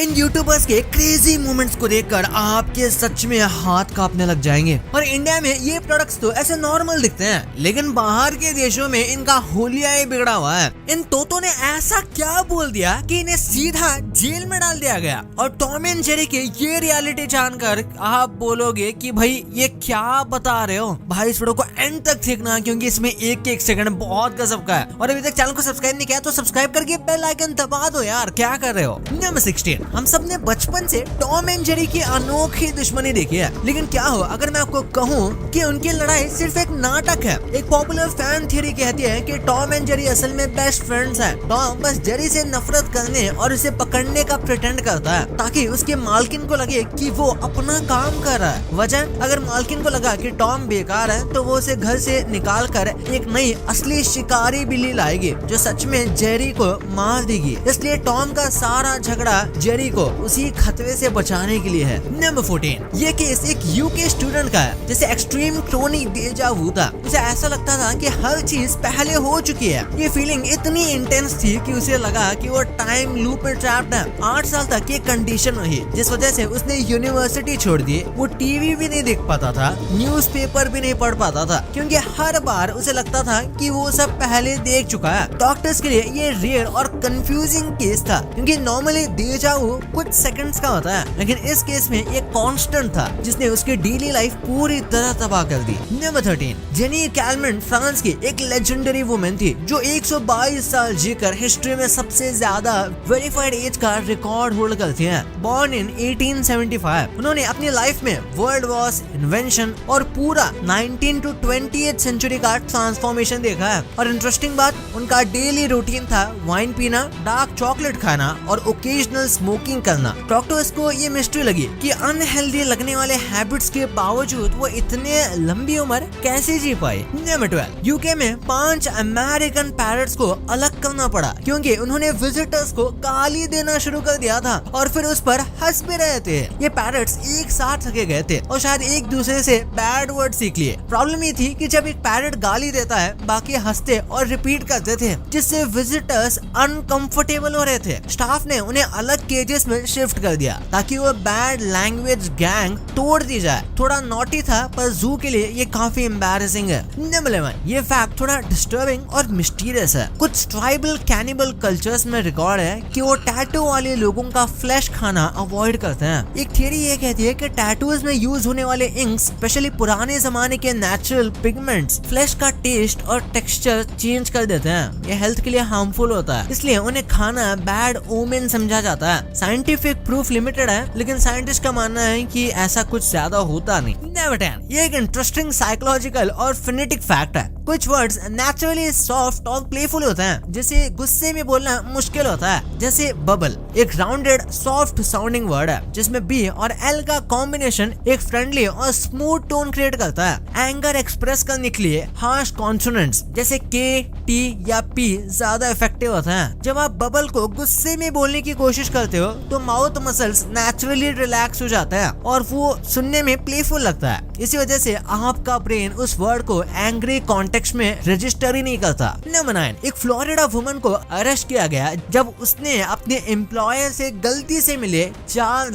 इन YouTubers के crazy moments को देखकर आपके सच में हाथ कांपने लग जाएंगे। और इंडिया में ये प्रोडक्ट्स तो ऐसे नॉर्मल दिखते हैं, लेकिन बाहर के देशों में इनका होलिया ही बिगड़ा हुआ है। इन तोतों ने ऐसा क्या बोल दिया कि इन्हें सीधा जेल में डाल दिया गया। और टॉम एंड जेरी के ये रियलिटी जानकर आप बोलोगे कि भाई ये क्या बता रहे हो। भाई इस वीडियो को एंड तक देखना, क्योंकि इसमें एक सेकंड बहुत गजब का है। और अभी तक चैनल को सब्सक्राइब नहीं किया तो सब्सक्राइब करके बेल आइकन दबा दो यार, क्या कर रहे हो। नंबर 16, हम सब ने बचपन से टॉम एंड जेरी की अनोखी दुश्मनी देखी है, लेकिन क्या हो अगर मैं आपको कहूँ कि उनकी लड़ाई सिर्फ एक नाटक है। एक पॉपुलर फैन थ्योरी कहती है कि टॉम एंड जेरी असल में बेस्ट फ्रेंड्स हैं। टॉम बस जेरी से नफरत करने और उसे पकड़ने का प्रिटेंड करता है ताकि उसके मालकिन को लगे कि वो अपना काम कर रहा है। वजह, अगर मालकिन को लगा कि टॉम बेकार है तो वो उसे घर से निकाल कर एक नई असली शिकारी बिल्ली लाएगी जो सच में जेरी को मार देगी। इसलिए टॉम का सारा झगड़ा जेरी को उसी खतरे से बचाने के लिए है। नंबर 14, ये केस एक यूके स्टूडेंट का है जिसे एक्सट्रीम क्रोनिक डेजा वू था। उसे ऐसा लगता था कि हर चीज पहले हो चुकी है। ये फीलिंग इतनी इंटेंस थी कि उसे लगा कि वो टाइम लूप में ट्रैप्ड है। 8 साल तक ये कंडीशन रही, जिस वजह से उसने यूनिवर्सिटी छोड़ दी। वो टीवी भी नहीं देख पाता था, न्यूज़पेपर भी नहीं पढ़ पाता था, क्योंकि हर बार उसे लगता था कि वो सब पहले देख चुका है। डॉक्टर्स के लिए ये रेयर और कंफ्यूजिंग केस था, क्योंकि नॉर्मली डेजा वू कुछ सेकंड्स का होता है, लेकिन इस केस में ये कांस्टेंट था जिसने उसकी डेली लाइफ पूरी तरह तबाह कर दी। नंबर 13, जेनी कैलमेंट फ्रांस की एक लेजेंडरी वुमेन थी जो 122 साल जीकर हिस्ट्री में सबसे ज्यादा वेरीफाइड एज का रिकॉर्ड होल्ड करती हैं। बॉर्न इन 1875, उन्होंने अपनी लाइफ में वर्ल्ड वॉर्स, इन्वेंशन और पूरा 19 to 20th सेंचुरी का ट्रांसफॉर्मेशन देखा है। और इंटरेस्टिंग बात, उनका डेली रूटीन था वाइन पीना, डार्क चॉकलेट खाना और ओकेजनल स्मोकिंग करना। डॉक्टर्स को ये मिस्ट्री लगी कि अनहेल्दी लगने वाले हैबिट्स के बावजूद वो इतने लंबी उम्र कैसे जी पाई। नंबर 12, यूके में 5 अमेरिकन पैरट्स को अलग करना पड़ा क्योंकि उन्होंने विजिटर्स को गाली देना शुरू कर दिया था और फिर उस पर हंस भी रहे थे। ये पैरट्स एक साथ रखे गए थे और शायद एक दूसरे से बैड वर्ड सीख लिए। प्रॉब्लम ये थी कि जब एक पैरट गाली देता है, बाकी हंसते और रिपीट करते थे, जिससे विजिटर्स अनकंफर्टेबल हो रहे थे। स्टाफ ने उन्हें अलग केजेस में शिफ्ट कर दिया ताकि वो बैड लैंग्वेज गैंग तोड़ दी जाए। थोड़ा नॉटी था, पर जू के लिए ये काफी एम्बैरेसिंग है। नंबर 11, ये फैक्ट थोड़ा डिस्टर्बिंग और मिस्टीरियस है। कुछ ट्राइबल कैनिबल कल्चर्स में रिकॉर्ड है कि वो टैटू वाले लोगों का फ्लैश खाना अवॉइड करते हैं। एक थियरी ये कहती है कि टैटूज में यूज होने वाले इंक, स्पेशली पुराने जमाने के नेचुरल पिगमेंट्स, फ्लैश का टेस्ट और टेक्सचर चेंज कर देते हैं। ये हेल्थ के लिए हार्मफुल होता है, इसलिए उन्हें खाना बैड ओमेन समझा जाता है। साइंटिफिक प्रूफ लिमिटेड है, लेकिन साइंटिस्ट का मानना है कि ऐसा कुछ ज्यादा होता नहीं। नंबर 10, ये एक इंटरेस्टिंग साइकोलॉजिकल और फिनेटिक फैक्ट है। कुछ वर्ड्स नेचुरली सॉफ्ट और प्लेफुल होते हैं, जैसे गुस्से में बोलना मुश्किल होता है। जैसे बबल एक राउंडेड सॉफ्ट साउंडिंग वर्ड है जिसमें बी और एल का कॉम्बिनेशन एक फ्रेंडली और स्मूथ टोन क्रिएट करता है। एंगर एक्सप्रेस करने के लिए हार्श कॉन्सोनेंट्स जैसे के, टी या पी ज्यादा इफेक्टिव होता है। जब आप बबल को गुस्से में बोलने की कोशिश करते हो तो माउथ मसल्स नेचुरली रिलैक्स हो जाता है और वो सुनने में प्लेफुल लगता है। इसी वजह से आपका ब्रेन उस वर्ड को एंग्री कॉन्टेक्स्ट में रजिस्टर ही नहीं करता। नंबर 9, एक फ्लोरिडा वुमन को अरेस्ट किया गया जब उसने अपने एम्प्लॉयर से गलती से मिले $4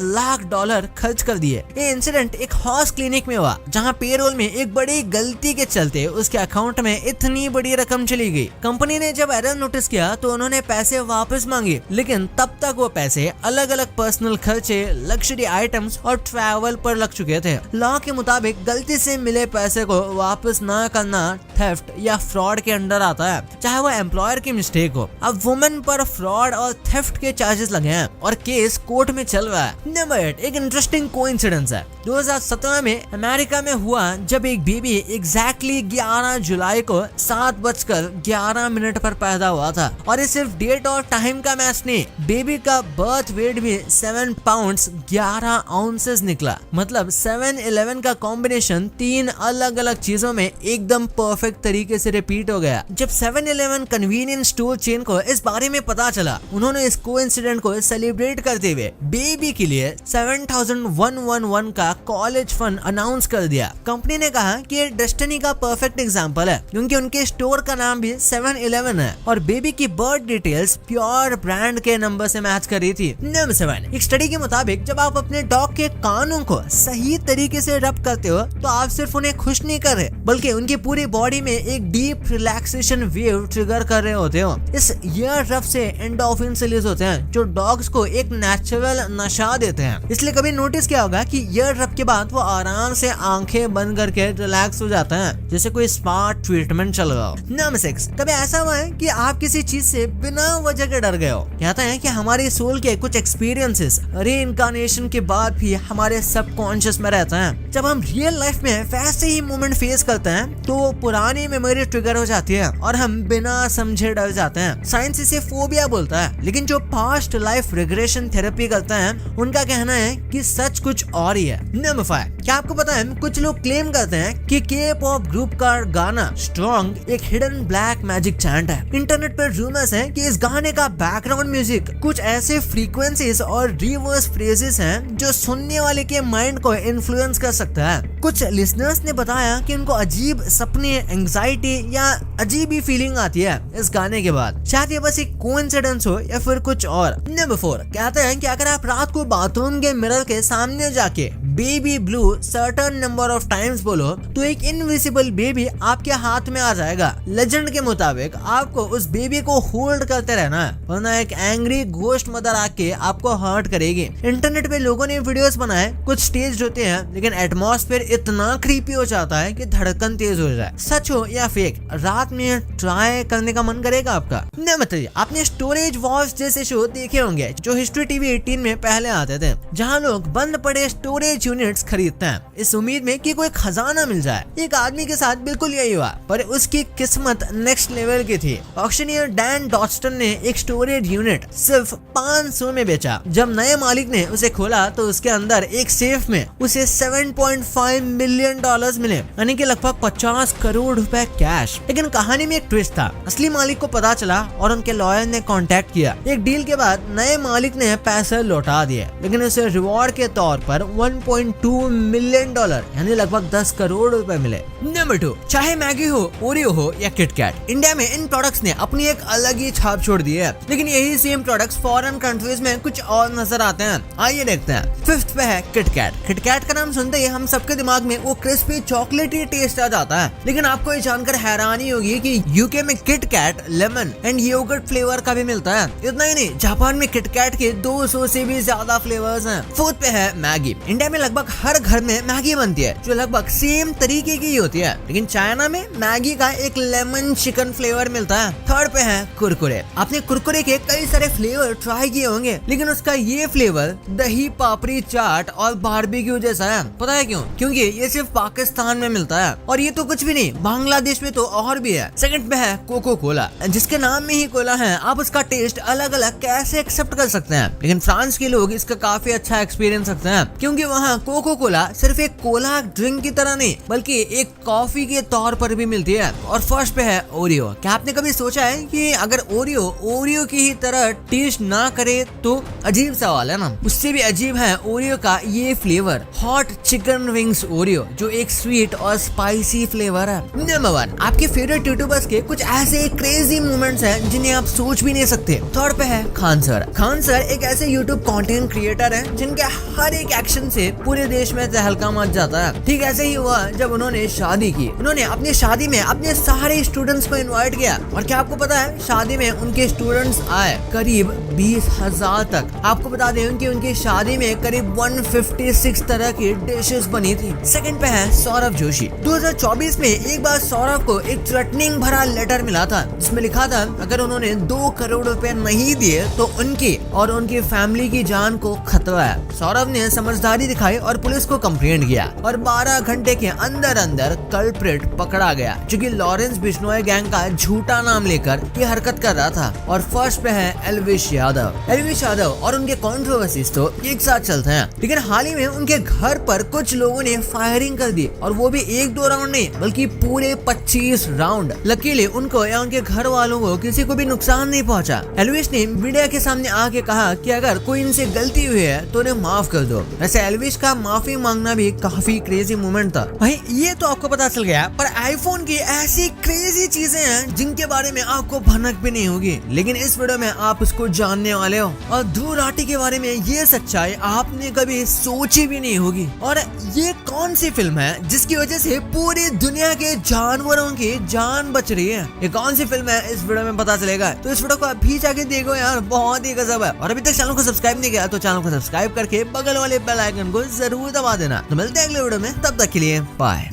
लाख खर्च कर दिए। ये इंसिडेंट एक हॉर्स क्लिनिक में हुआ जहां पेरोल में एक बड़ी गलती के चलते उसके अकाउंट में इतनी बड़ी रकम चली गई। कंपनी ने जब एरर नोटिस किया तो उन्होंने पैसे वापस मांगे, लेकिन तब तक वो पैसे अलग अलग पर्सनल खर्चे, लग्जरी आइटम्स और ट्रैवल पर लग चुके थे। लॉ के मुताबिक गलती से मिले पैसे को वापस न करना थेफ्ट या फ्रॉड के अंडर आता है, चाहे वो एम्प्लॉयर की मिस्टेक हो। अब वुमेन पर फ्रॉड और थेफ्ट के चार्जेस लगे हैं और केस कोर्ट में चल रहा है। नंबर 8, एक इंटरेस्टिंग कोइंसिडेंस है। 2017 में अमेरिका में हुआ जब एक बेबी एग्जैक्टली 11 जुलाई को 7:11 पर पैदा हुआ था। और ये सिर्फ डेट और टाइम का मैच नहीं, बेबी का बर्थ वेट भी 7 पाउंड्स 11 आउंसेस निकला। मतलब 7-11 का कॉम्बिनेशन 3 अलग अलग चीजों में एकदम परफेक्ट तरीके से रिपीट हो गया। जब 7-11 कन्वीनियंस स्टोर चेन को इस बारे में पता चला, उन्होंने इस कोइंसिडेंट को सेलिब्रेट करते हुए बेबी के लिए 7,111 का कॉलेज फंड अनाउंस कर दिया। कंपनी ने कहा कि ये डेस्टिनी का परफेक्ट एग्जांपल है, क्योंकि उनके स्टोर का नाम भी 7-11 है और बेबी की बर्थ डिटेल्स प्योर ब्रांड के नंबर से मैच कर रही थी। नंबर 7, एक स्टडी के मुताबिक जब आप अपने डॉग के कानों को सही तरीके से रब करते हो तो आप सिर्फ उन्हें खुश नहीं कर रहे बल्कि उनकी पूरी बॉडी में एक डीप रिलैक्सेशन वेव ट्रिगर कर रहे होते हो। इस ईयर रब से एंडोर्फिन रिलीज होते हैं जो डॉग्स को एक नेचुरल नशा देते हैं। इसलिए कभी नोटिस किया होगा कि ईयर रब के बाद वो आराम से आंखें बंद करके रिलैक्स हो जाते हैं जैसे कोई स्पा ट्रीटमेंट चल रहा हो। नंबर 6, कभी ऐसा हुआ है कि आप किसी चीज से बिना वजह के डर गए हो? कहते हैं कि हमारी सोल के कुछ एक्सपीरियंसेस रीइंकार्नेशन के बाद भी हमारे सबकॉन्शियस में रहते हैं। जब हम रियल लाइफ में वैसे ही मोमेंट फेस करते हैं तो पुरानी मेमोरी ट्रिगर हो जाती है और हम बिना समझे डर जाते हैं। साइंस इसे फोबिया बोलता है, लेकिन जो पास्ट लाइफ रिग्रेशन थेरेपी करते हैं उनका कहना है कि सच कुछ और ही है। नंबर 5, क्या आपको पता है कुछ लोग क्लेम करते हैं कि के पॉप ग्रुप का गाना स्ट्रॉन्ग एक हिडन ब्लैक मैजिक चैंट है। इंटरनेट पर रूमर्स हैं कि इस गाने का बैकग्राउंड म्यूजिक कुछ ऐसे फ्रीक्वेंसीज और रिवर्स फ्रेजेस हैं जो सुनने वाले के माइंड को इन्फ्लुएंस कर सकता है। कुछ लिसनर्स ने बताया कि उनको अजीब सपने, एंजाइटी या अजीब ही फीलिंग आती है इस गाने के बाद। शायद ये बस एक कोइंसिडेंस हो या फिर कुछ और। नंबर 4, कहते हैं कि अगर आप रात को बाथरूम के मिरर के सामने जाके baby blue certain number of times बोलो तो एक इनविजिबल बेबी आपके हाथ में आ जाएगा। लेजेंड के मुताबिक आपको उस बेबी को होल्ड करते रहना है वरना एक एंग्री घोस्ट मदर आके आपको हर्ट करेगी। इंटरनेट पे लोगों ने वीडियोस बनाए, कुछ स्टेज होते हैं लेकिन एटमॉस्फेयर इतना क्रीपी हो जाता है कि धड़कन तेज हो जाए। सच हो या फेक, रात में ट्राई करने का मन करेगा आपका। नंबर 3, आपने स्टोरेज वॉर्स जैसे शो देखे होंगे जो हिस्ट्री टीवी 18 में पहले आते थे, जहाँ लोग बंद पड़े स्टोरेज यूनिट्स खरीदते हैं इस उम्मीद में कि कोई खजाना मिल जाए। एक आदमी के साथ बिल्कुल यही हुआ, पर उसकी किस्मत नेक्स्ट लेवल की थी। ऑक्शनियर डैन डॉस्टन ने एक स्टोरेज यूनिट सिर्फ 500 में बेचा। जब नए मालिक ने उसे खोला तो उसके अंदर एक सेफ में उसे $7.5 मिलियन मिले, यानी कि लगभग 50 करोड़ रुपए कैश। लेकिन कहानी में एक ट्विस्ट था। असली मालिक को पता चला और उनके लॉयर ने कांटेक्ट किया। एक डील के बाद नए मालिक ने पैसे लौटा दिए, लेकिन उसे रिवॉर्ड के तौर पर $1.2 मिलियन यानी लगभग 10 करोड़ रुपए मिले। नंबर 2, चाहे मैगी हो, ओरियो हो या किटकैट, इंडिया में इन प्रोडक्ट्स ने अपनी एक अलग ही छाप छोड़ दी है। लेकिन यही सेम प्रोडक्ट्स फॉरेन कंट्रीज में कुछ और नजर आते हैं। आइए देखते हैं। 5th पे है किटकैट। किटकैट का नाम सुनते ही हम सबके दिमाग में वो क्रिस्पी चॉकलेटी टेस्ट आ जाता है, लेकिन आपको ये जानकर हैरानी होगी कि यूके में KitKat lemon and yoghurt flavour का भी मिलता है। इतना ही नहीं, जापान में किटकैट के 200 से भी ज्यादा फ्लेवर्स हैं। 4th पे है मैगी। इंडिया में लगभग हर घर में मैगी बनती है जो लगभग सेम तरीके की होती है, लेकिन चाइना में मैगी का एक लेमन चिकन फ्लेवर मिलता है। 3rd पे है कुरकुरे। आपने कुरकुरे के कई सारे फ्लेवर ट्राई किए होंगे, लेकिन उसका ये फ्लेवर दही पापड़ी चाट और बारबेक्यू जैसा है। पता है क्यों? क्योंकि ये सिर्फ पाकिस्तान में मिलता है, और ये तो कुछ भी नहीं, बांग्लादेश में तो और भी है। 2nd पे है कोको कोला। जिसके नाम में ही कोला है, आप उसका टेस्ट अलग अलग कैसे एक्सेप्ट कर सकते हैं, लेकिन फ्रांस के लोग इसका काफी अच्छा एक्सपीरियंस रखते हैं, क्योंकि वहाँ कोको कोला सिर्फ एक कोला ड्रिंक की तरह नहीं बल्कि एक कॉफी के तौर पर भी मिलती है। और फर्स्ट पे है ओरियो। क्या आपने कभी सोचा है कि अगर ओरियो की ही तरह टेस्ट ना करे तो? अजीब सवाल है ना। उससे भी अजीब है ओरियो का ये flavour, hot chicken wings Oreo, जो एक स्वीट और स्पाइसी फ्लेवर है। नंबर 1, आपके फेवरेट यूट्यूबर्स के कुछ ऐसे क्रेजी मोमेंट्स हैं जिन्हें आप सोच भी नहीं सकते। 3rd पे है खान सर। खान सर एक ऐसे यूट्यूब कंटेंट क्रिएटर हैं जिनके हर एक एक्शन से पूरे देश में तहलका मच जाता है। ठीक ऐसे ही हुआ जब उन्होंने शादी की। उन्होंने अपनी शादी में अपने सारे स्टूडेंट्स को इनवाइट किया, और क्या आपको पता है शादी में उनके स्टूडेंट्स आए करीब 20,000 तक। आपको बता दें कि उनकी शादी में करीब 156 तरह की डिशेस बनी थी। 2nd पे है सौरभ जोशी। 2024 में एक बार सौरभ को एक थ्रेटनिंग भरा लेटर मिला था जिसमें लिखा था अगर उन्होंने 2 करोड़ रुपए नहीं दिए तो उनकी और उनकी फैमिली की जान को खतरा है। सौरभ ने समझदारी दिखाई और पुलिस को कंप्लेंट किया, और 12 घंटे के अंदर कल्प्रिट पकड़ा गया, जो कि लॉरेंस बिश्नोई गैंग का झूठा नाम लेकर ये हरकत कर रहा था। और फर्स्ट पे है एल्विश यादव और उनके कंट्रोवर्सीज तो एक साथ चलते हैं, लेकिन हाल ही में उनके घर पर कुछ लोगों ने फायरिंग कर दी, और वो भी 1-2 राउंड नहीं बल्कि पूरे 25 राउंड। लकीली उनको या उनके घर वालों को किसी को भी नुकसान नहीं पहुंचा। एल्विश ने मीडिया के सामने आके कहा कि अगर कोई इनसे गलती हुई है तो उन्हें माफ कर दो। वैसे एल्विश उसका माफी मांगना भी काफी क्रेजी मोमेंट था। भाई ये तो आपको पता चल गया, पर आईफोन की ऐसी क्रेजी चीजें हैं जिनके बारे में आपको भनक भी नहीं होगी, लेकिन इस वीडियो में आप उसको जानने वाले हो। और धूराटी के बारे में ये सच्चाई आपने कभी सोची भी नहीं होगी। और ये कौन सी फिल्म है जिसकी वजह से पूरी दुनिया के जानवरों की जान बच रही है? ये कौन सी फिल्म है इस वीडियो में पता चलेगा। तो इस वीडियो को अभी जाके देखो यार, बहुत ही गजब है। और अभी तक चैनल को सब्सक्राइब नहीं किया तो चैनल को सब्सक्राइब करके बगल वाले बेल आइकन को जरूर दबा देना। तो मिलते हैं अगले वीडियो में, तब तक के लिए बाय।